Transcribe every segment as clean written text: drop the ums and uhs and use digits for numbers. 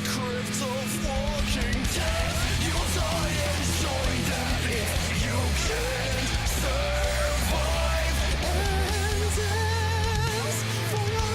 crypt of walking dead. You'll die enjoying that if you can't survive. And dance for your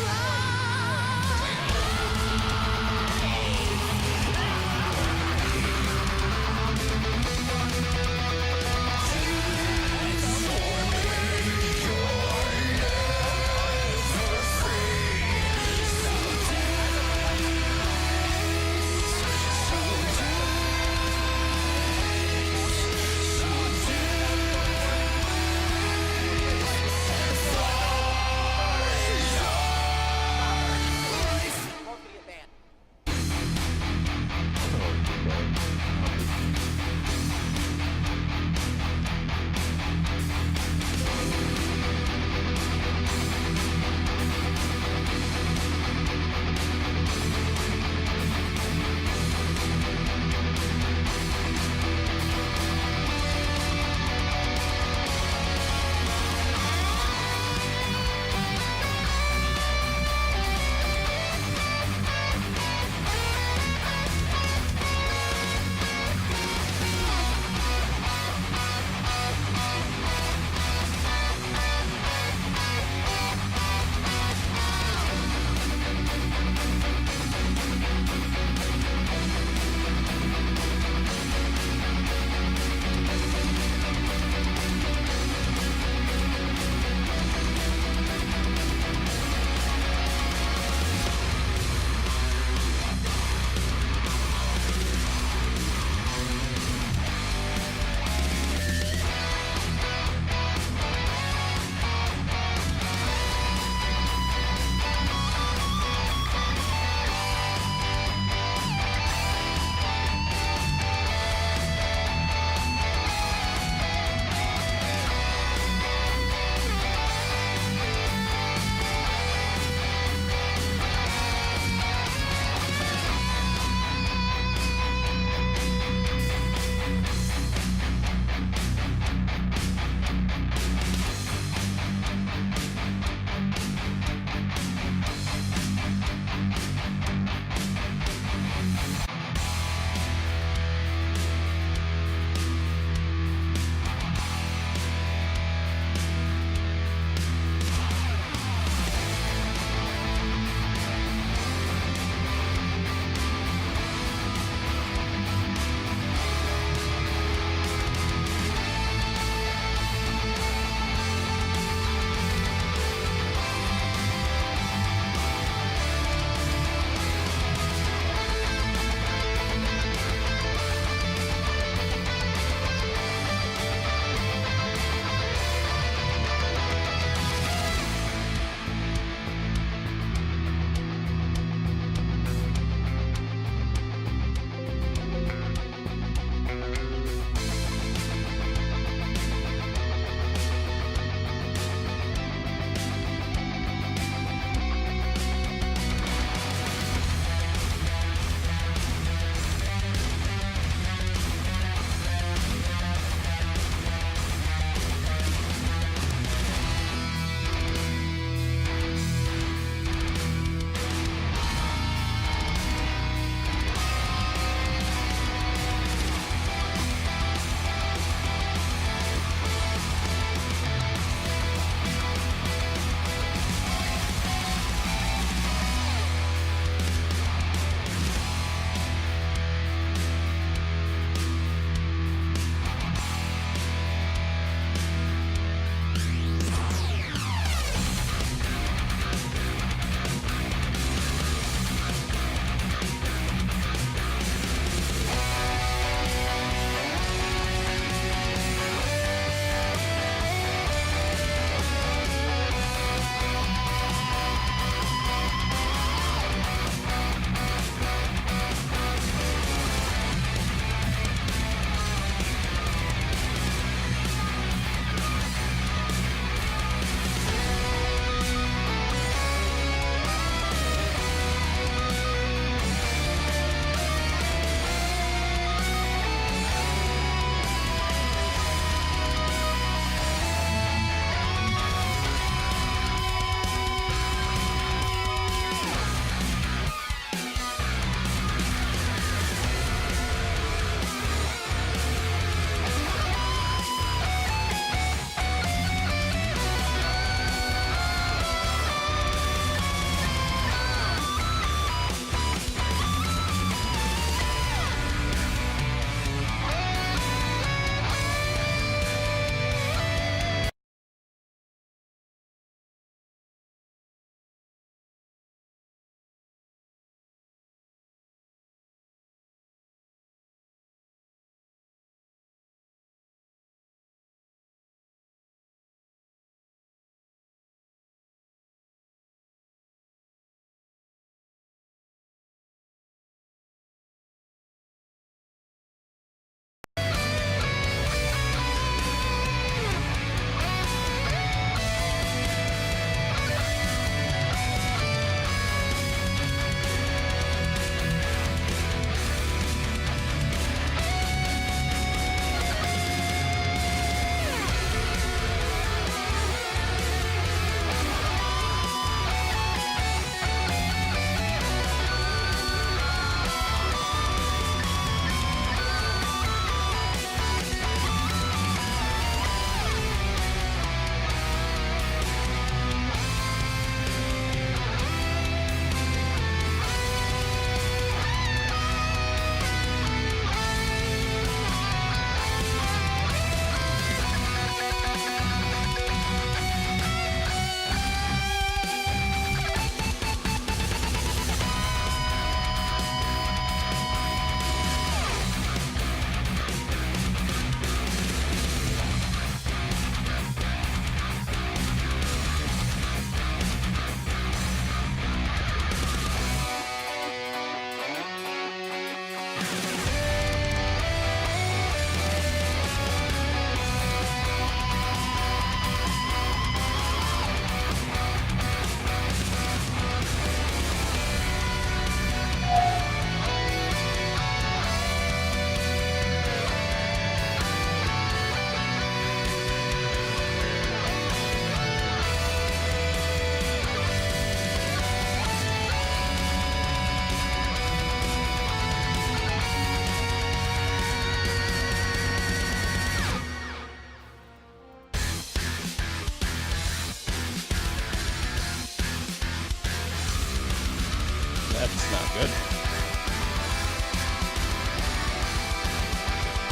That's not good.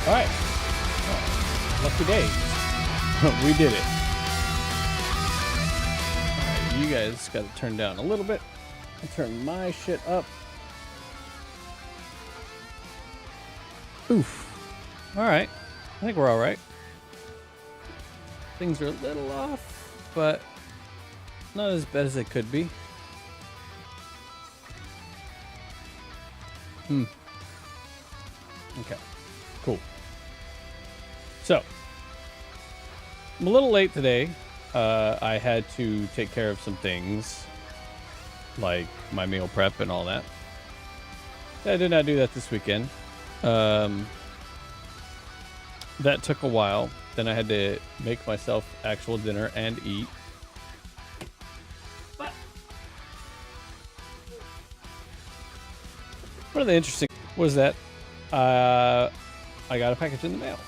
All right. Oh, lucky days. We did it. All right, you guys got to turn down a little bit. I'll turn my shit up. Oof. All right. I think we're all right. Things are a little off, but not as bad as they could be. Okay. Cool. So, I'm a little late today. I had to take care of some things, like my meal prep and all that. I did not do that this weekend. That took a while. Then I had to make myself actual dinner and eat. But one of the interesting was that I got a package in the mail.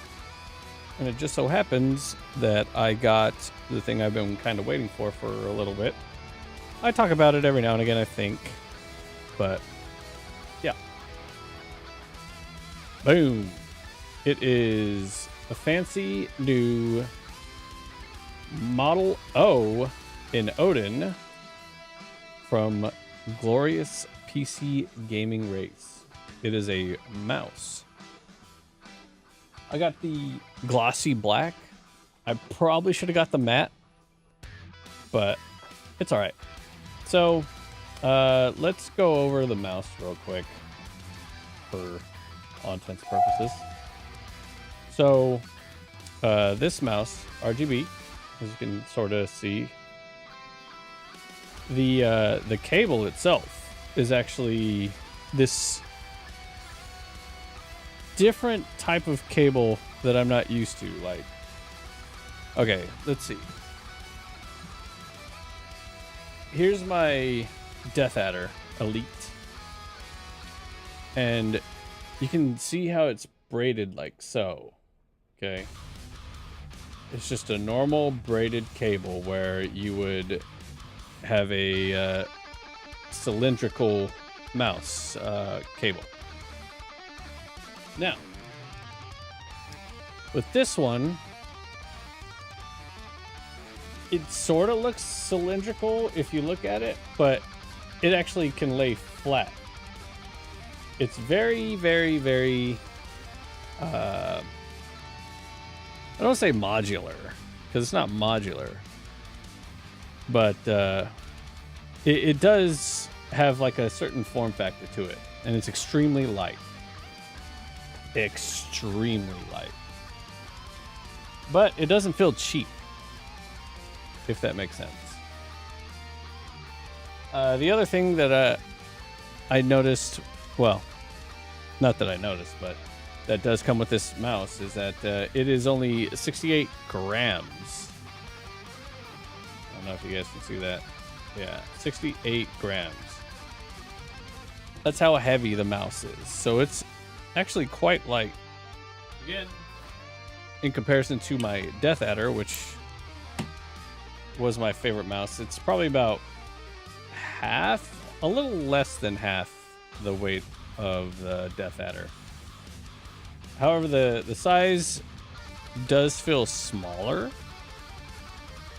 And it just so happens that I got the thing I've been kind of waiting for a little bit. I talk about it every now and again, I think. But, yeah. Boom. It is a fancy new Model O in Odin from Glorious PC Gaming Race. It is a mouse. I got the glossy black. I probably should have got the matte, but it's all right. So let's go over the mouse real quick for all intents and purposes. So this mouse, RGB, as you can sort of see, the cable itself is actually this different type of cable that I'm not used to. Like, okay, let's see. Here's my Death Adder Elite, and you can see how it's braided like so. Okay, it's just a normal braided cable where you would have a cylindrical mouse cable. Now, with this one, it sort of looks cylindrical if you look at it, but it actually can lay flat. It's very, very, very, I don't say modular, because it's not modular, but it does have like a certain form factor to it, and it's extremely light. Extremely light. But it doesn't feel cheap, if that makes sense. The other thing that I noticed, well, not that I noticed, but that does come with this mouse is that it is only 68 grams. I don't know if you guys can see that. Yeah, 68 grams. That's how heavy the mouse is. So it's actually quite light. Again, in comparison to my Death Adder, which was my favorite mouse, it's probably about half, a little less than half the weight of the Death Adder. However, the size does feel smaller,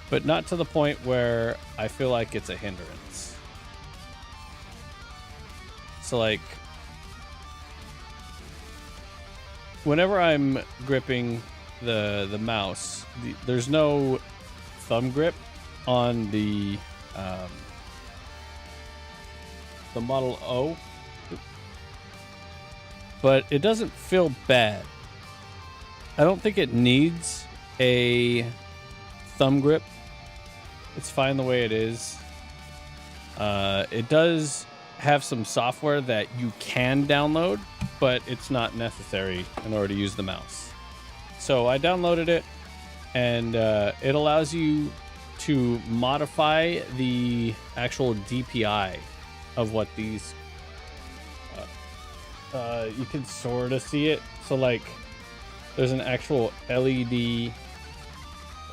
but not to the point where I feel like it's a hindrance. So like, whenever I'm gripping the mouse, there's no thumb grip on the Model O, but it doesn't feel bad. I don't think it needs a thumb grip. It's fine the way it is. It does have some software that you can download, but it's not necessary in order to use the mouse. So I downloaded it, and it allows you to modify the actual DPI of what these you can sort of see it. So like, there's an actual LED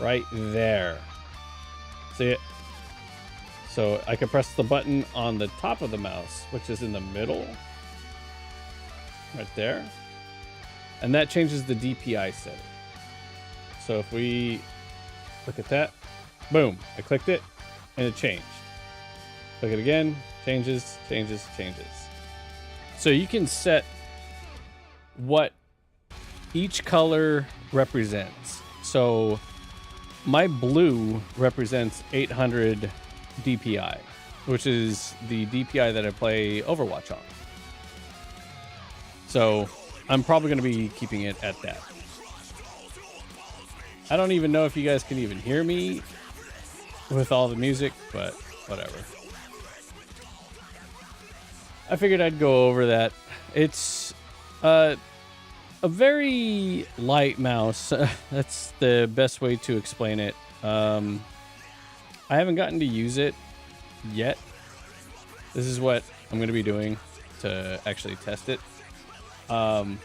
right there. See it? So I can press the button on the top of the mouse, which is in the middle, right there. And that changes the DPI setting. So if we look at that, boom, I clicked it and it changed. Click it again, changes, changes, changes. So you can set what each color represents. So my blue represents 800 DPI, which is the DPI that I play Overwatch on. So I'm probably going to be keeping it at that. I don't even know if you guys can even hear me with all the music, but whatever. I figured I'd go over that. It's a very light mouse. That's the best way to explain it. I haven't gotten to use it yet. This is what I'm going to be doing to actually test it. One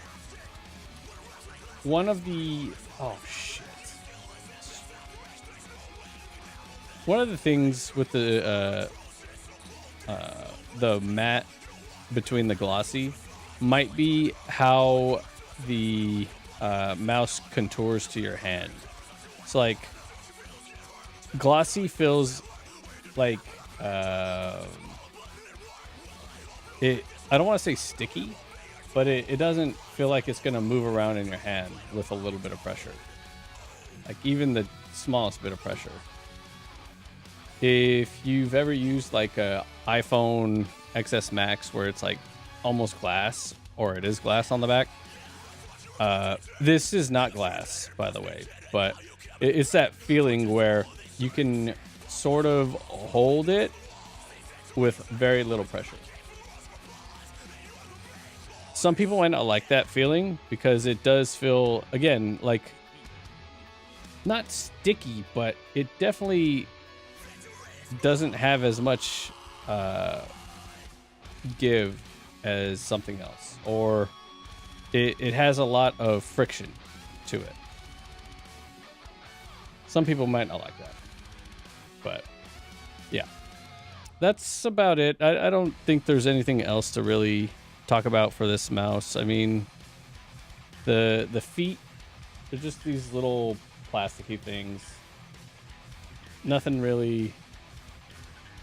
of the... Oh, shit. One of the things with the matte between the glossy might be how the mouse contours to your hand. It's like glossy feels like it. I don't want to say sticky, but it doesn't feel like it's gonna move around in your hand with a little bit of pressure. Like even the smallest bit of pressure. If you've ever used like a iPhone XS Max where it's like almost glass, or it is glass on the back. This is not glass, by the way, but it's that feeling where you can sort of hold it with very little pressure. Some people might not like that feeling because it does feel, again, like not sticky, but it definitely doesn't have as much give as something else, or it has a lot of friction to it. Some people might not like that, but yeah, that's about it. I don't think there's anything else to really talk about for this mouse. I mean, the feet, they're just these little plasticky things. Nothing really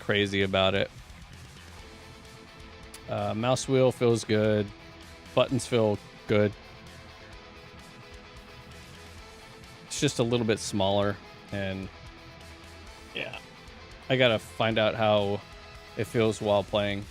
crazy about it. Mouse wheel feels good. Buttons feel good. It's just a little bit smaller, and yeah, I gotta find out how it feels while playing.